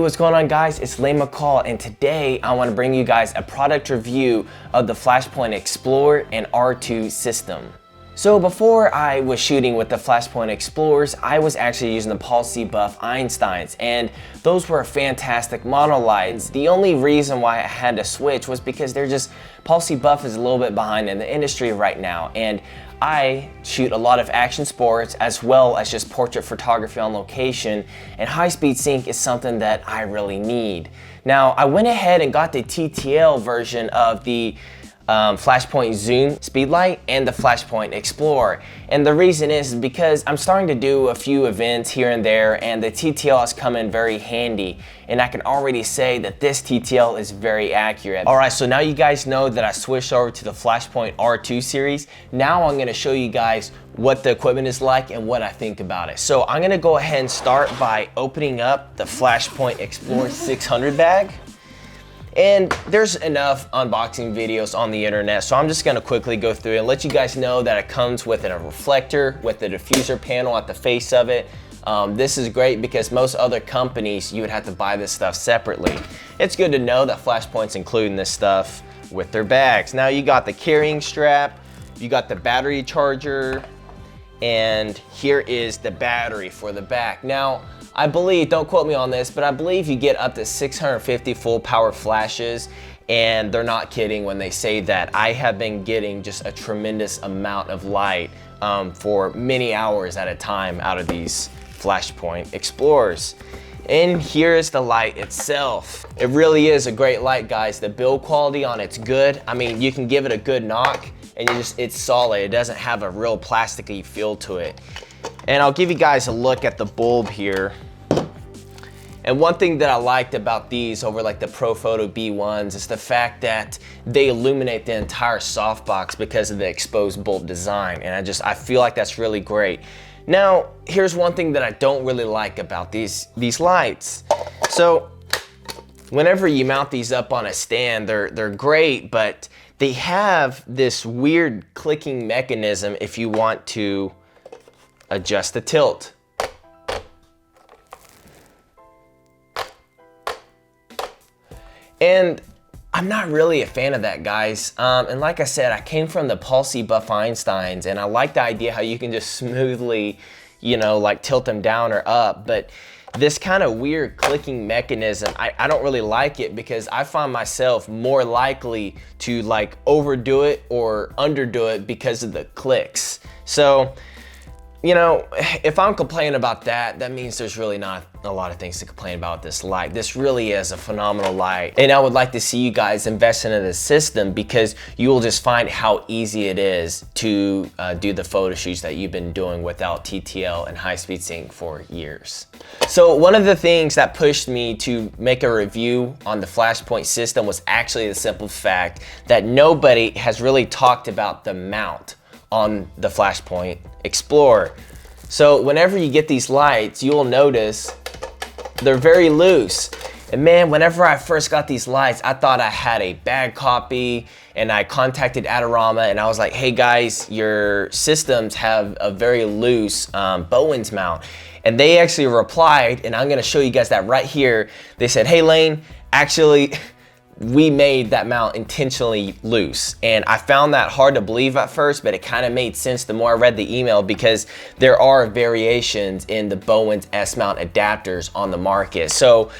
what's going on, guys? It's McCall, and today I want to bring you guys a product review of the Flashpoint Xplor and R2 system. So before I was shooting with the Flashpoint Xplors, I was actually using the Pulse Buff Einsteins, and those were fantastic monolights. The only reason why I had to switch was because Pulse Buff is a little bit behind in the industry right now, and I shoot a lot of action sports as well as just portrait photography on location, and high-speed sync is something that I really need. Now, I went ahead and got the TTL version of the Flashpoint Zoom Speedlight and the Flashpoint Xplor, and the reason is because I'm starting to do a few events here and there, and the TTL has come in very handy, and I can already say that this TTL is very accurate. Alright, so now you guys know that I switched over to the Flashpoint R2 series. Now I'm going to show you guys what the equipment is like and what I think about it. So I'm going to go ahead and start by opening up the Flashpoint Xplor 600 bag. And there's enough unboxing videos on the internet, so I'm just gonna quickly go through and let you guys know that it comes with a reflector, with the diffuser panel at the face of it. This is great because most other companies, you would have to buy this stuff separately. It's good to know that Flashpoint's including this stuff with their bags. Now you got the carrying strap, you got the battery charger, and here is the battery for the back. Now, I believe, don't quote me on this, but I believe you get up to 650 full power flashes, and they're not kidding when they say that. I have been getting just a tremendous amount of light for many hours at a time out of these Flashpoint Xplors. And here is the light itself. It really is a great light, guys. The build quality on it's good. I mean, you can give it a good knock and it's solid. It doesn't have a real plasticky feel to it. And I'll give you guys a look at the bulb here. And one thing that I liked about these over like the Profoto B1s is the fact that they illuminate the entire softbox because of the exposed bulb design. And I feel like that's really great. Now, here's one thing that I don't really like about these lights. So whenever you mount these up on a stand, they're great, but they have this weird clicking mechanism if you want to adjust the tilt. And I'm not really a fan of that, guys. And like I said, I came from the Pulse Buff Einsteins, and I like the idea how you can just smoothly, you know, like tilt them down or up. But this kind of weird clicking mechanism, I don't really like it because I find myself more likely to like overdo it or underdo it because of the clicks. So, you know, if I'm complaining about that, that means there's really not a lot of things to complain about with this light. This really is a phenomenal light. And I would like to see you guys invest into this system because you will just find how easy it is to do the photo shoots that you've been doing without TTL and high-speed sync for years. So one of the things that pushed me to make a review on the Flashpoint system was actually the simple fact that nobody has really talked about the mount on the Flashpoint Xplor. So whenever you get these lights, you'll notice they're very loose. And man, whenever I first got these lights, I thought I had a bad copy, and I contacted Adorama and I was like, hey guys, your systems have a very loose Bowens mount. And they actually replied, and I'm gonna show you guys that right here. They said, hey Lane, actually, we made that mount intentionally loose. And I found that hard to believe at first, but it kind of made sense the more I read the email because there are variations in the Bowens S-mount adapters on the market. So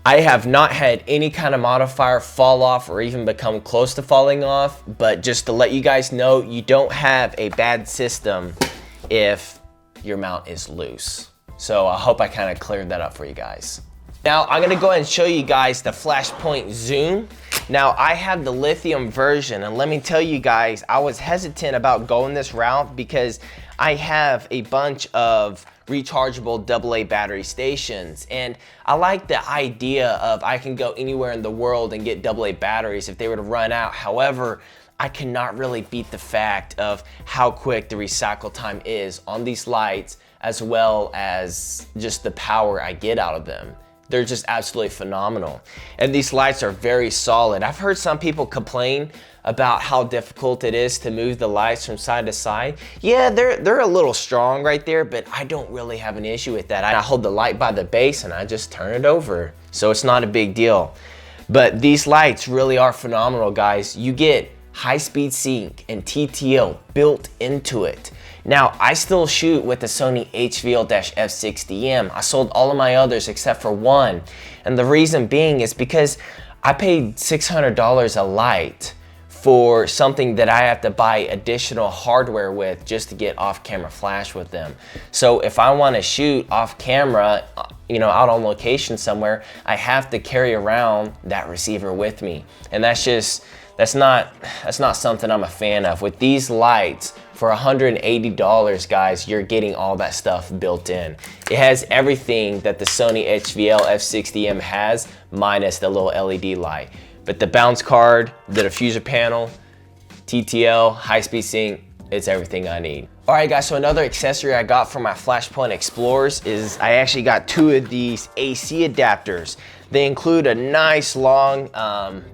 I have not had any kind of modifier fall off or even become close to falling off, but just to let you guys know, you don't have a bad system if your mount is loose. So I hope I kind of cleared that up for you guys. Now I'm gonna go ahead and show you guys the Flashpoint Zoom. Now I have the lithium version, and let me tell you guys, I was hesitant about going this route because I have a bunch of rechargeable AA battery stations, and I like the idea of I can go anywhere in the world and get AA batteries if they were to run out. However, I cannot really beat the fact of how quick the recycle time is on these lights, as well as just the power I get out of them. they're just absolutely phenomenal. And these lights are very solid. I've heard some people complain about how difficult it is to move the lights from side to side. Yeah, they're a little strong right there, but I don't really have an issue with that. I hold the light by the base and I just turn it over. So it's not a big deal. But these lights really are phenomenal, guys. You get high-speed sync and TTL built into it. Now, I still shoot with the Sony HVL-F60M. I sold all of my others except for one. And the reason being is because I paid $600 a light for something that I have to buy additional hardware with just to get off-camera flash with them. So if I want to shoot off-camera, you know, out on location somewhere, I have to carry around that receiver with me. And that's not something I'm a fan of. With these lights, for $180, guys, you're getting all that stuff built in. It has everything that the Sony HVL-F60M has, minus the little LED light. But the bounce card, the diffuser panel, TTL, high-speed sync, it's everything I need. All right, guys, so another accessory I got for my Flashpoint Xplors is I actually got two of these AC adapters. They include a nice long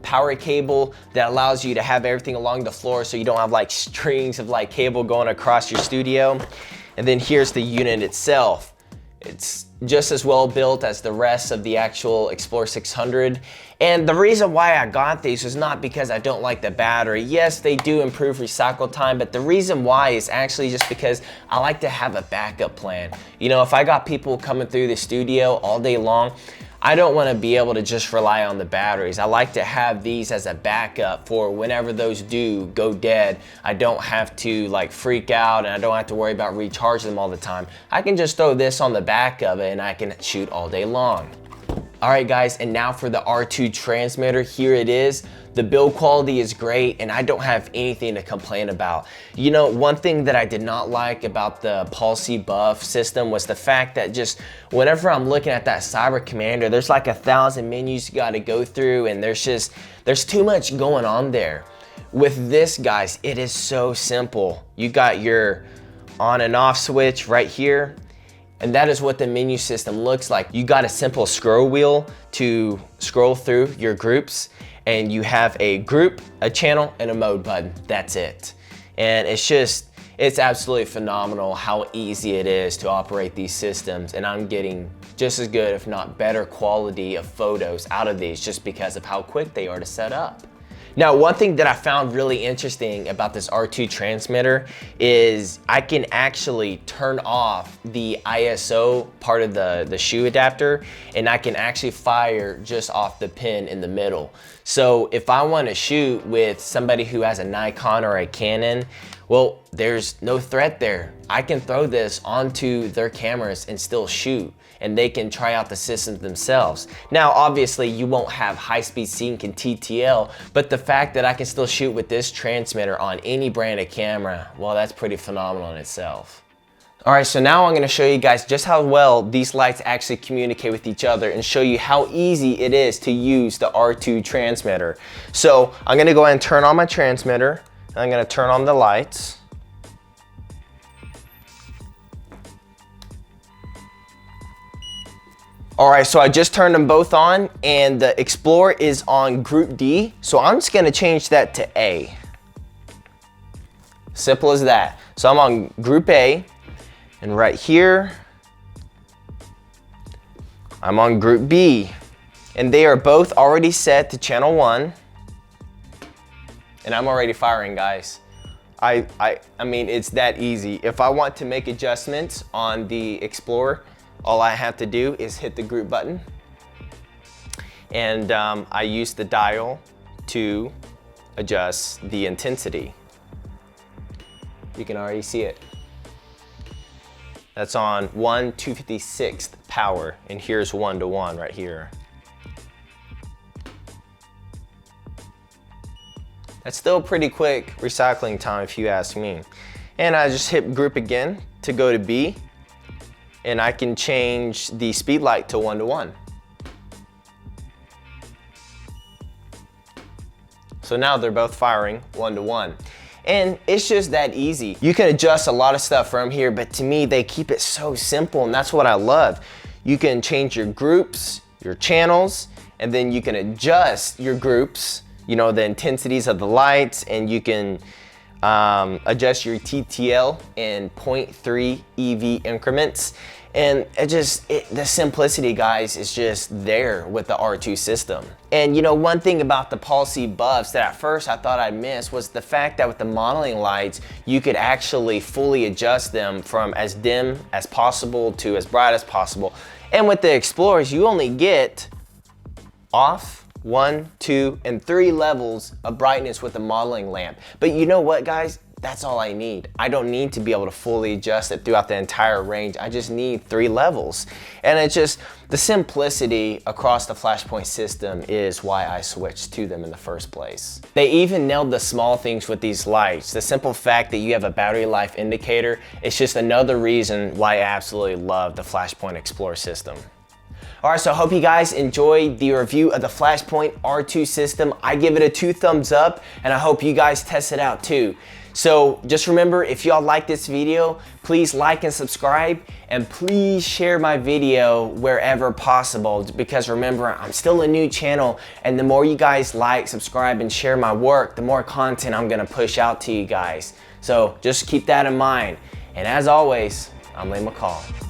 power cable that allows you to have everything along the floor so you don't have like strings of like cable going across your studio. And then here's the unit itself. It's just as well built as the rest of the actual Xplor 600. And the reason why I got these is not because I don't like the battery. Yes, they do improve recycle time, but the reason why is actually just because I like to have a backup plan. You know, if I got people coming through the studio all day long, I don't want to be able to just rely on the batteries. I like to have these as a backup for whenever those do go dead. I don't have to like freak out and I don't have to worry about recharging them all the time. I can just throw this on the back of it and I can shoot all day long. All right, guys, and now for the R2 transmitter, here it is. The build quality is great and I don't have anything to complain about. You know, one thing that I did not like about the Palsy buff system was the fact that just whenever I'm looking at that Cyber Commander, there's like 1,000 menus you gotta go through and there's too much going on there. With this, guys, it is so simple. You got your on and off switch right here. And that is what the menu system looks like. You got a simple scroll wheel to scroll through your groups, and you have a group, a channel, and a mode button. That's it. And it's absolutely phenomenal how easy it is to operate these systems. And I'm getting just as good, if not better quality of photos out of these just because of how quick they are to set up. Now, one thing that I found really interesting about this R2 transmitter is I can actually turn off the ISO part of the shoe adapter, and I can actually fire just off the pin in the middle. So if I want to shoot with somebody who has a Nikon or a Canon, well, there's no threat there. I can throw this onto their cameras and still shoot, and they can try out the system themselves. Now, obviously, you won't have high-speed sync and TTL, but the fact that I can still shoot with this transmitter on any brand of camera, well, that's pretty phenomenal in itself. All right, so now I'm gonna show you guys just how well these lights actually communicate with each other and show you how easy it is to use the R2 transmitter. So I'm gonna go ahead and turn on my transmitter. I'm gonna turn on the lights. All right, so I just turned them both on and the Xplor is on group D. So I'm just gonna change that to A. Simple as that. So I'm on group A, and right here, I'm on group B. And they are both already set to channel 1. And I'm already firing, guys. I mean, it's that easy. If I want to make adjustments on the Xplor, all I have to do is hit the group button. And I use the dial to adjust the intensity. You can already see it. That's on 1/256th power, and here's 1:1 right here. That's still pretty quick recycling time if you ask me. And I just hit group again to go to B, and I can change the speed light to 1:1. So now they're both firing 1:1. And it's just that easy. You can adjust a lot of stuff from here, but to me, they keep it so simple, and that's what I love. You can change your groups, your channels, and then you can adjust your groups, you know, the intensities of the lights, and you can adjust your TTL in 0.3 EV increments. And the simplicity, guys, is just there with the R2 system. And you know, one thing about the policy buffs that at first I thought I'd miss was the fact that with the modeling lights, you could actually fully adjust them from as dim as possible to as bright as possible. And with the Explorers, you only get off, 1, 2, and 3 levels of brightness with the modeling lamp. But you know what, guys? That's all I need. I don't need to be able to fully adjust it throughout the entire range. I just need 3 levels. And it's just the simplicity across the Flashpoint system is why I switched to them in the first place. They even nailed the small things with these lights. The simple fact that you have a battery life indicator is just another reason why I absolutely love the Flashpoint Xplor system. All right, so I hope you guys enjoyed the review of the Flashpoint R2 system. I give it a 2 thumbs up, and I hope you guys test it out too. So just remember, if y'all like this video, please like and subscribe, and please share my video wherever possible, because remember, I'm still a new channel, and the more you guys like, subscribe, and share my work, the more content I'm gonna push out to you guys. So just keep that in mind. And as always, I'm McCall.